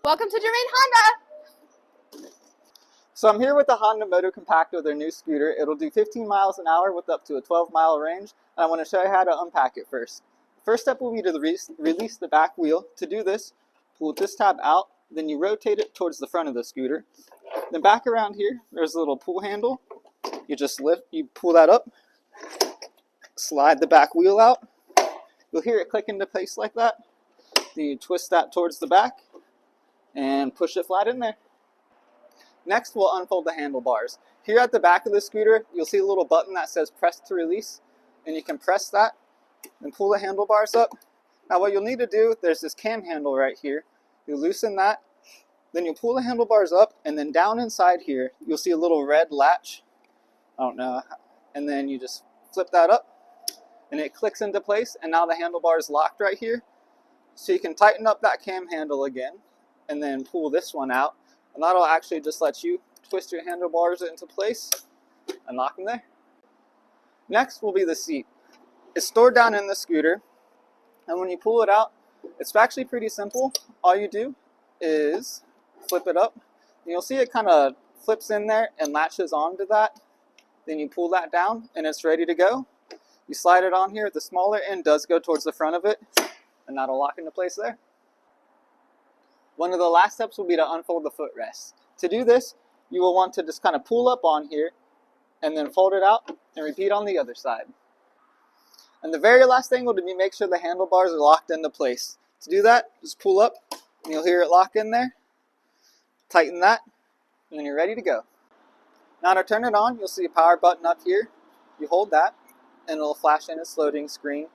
Welcome to Germain Honda! So I'm here with the Honda Moto Compacto, their new scooter. It'll do 15 miles an hour with up to a 12-mile range, and I want to show you how to unpack it first. First step will be to release the back wheel. To do this, pull this tab out, then you rotate it towards the front of the scooter. Then back around here, there's a little pull handle. You just pull that up, slide the back wheel out. You'll hear it click into place like that. Then you twist that towards the back and push it flat in there. Next, we'll unfold the handlebars. Here at the back of the scooter, you'll see a little button that says press to release, and you can press that and pull the handlebars up. Now what you'll need to do, there's this cam handle right here. You loosen that, then you pull the handlebars up, and then down inside here, you'll see a little red latch. I don't know. And then you just flip that up, and it clicks into place, and now the handlebar is locked right here. So you can tighten up that cam handle again, and then pull this one out, and that'll actually just let you twist your handlebars into place and lock them there. Next will be the seat. It's stored down in the scooter, and when you pull it out, it's actually pretty simple. All you do is flip it up, and you'll see it kind of flips in there and latches onto that. Then you pull that down, and it's ready to go. You slide it on here. The smaller end does go towards the front of it, and that'll lock into place there. One of the last steps will be to unfold the footrest. To do this, you will want to just kind of pull up on here and then fold it out and repeat on the other side. And the very last thing will be make sure the handlebars are locked into place. To do that, just pull up and you'll hear it lock in there. Tighten that and then you're ready to go. Now to turn it on, you'll see a power button up here. You hold that and it'll flash in its loading screen.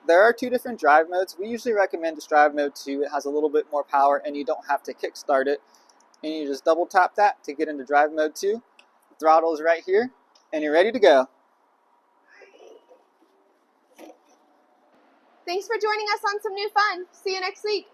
There are two different drive modes. We usually recommend this drive mode 2. It has a little bit more power and you don't have to kickstart it. And you just double tap that to get into drive mode 2. The throttle is right here and you're ready to go. Thanks for joining us on some new fun. See you next week.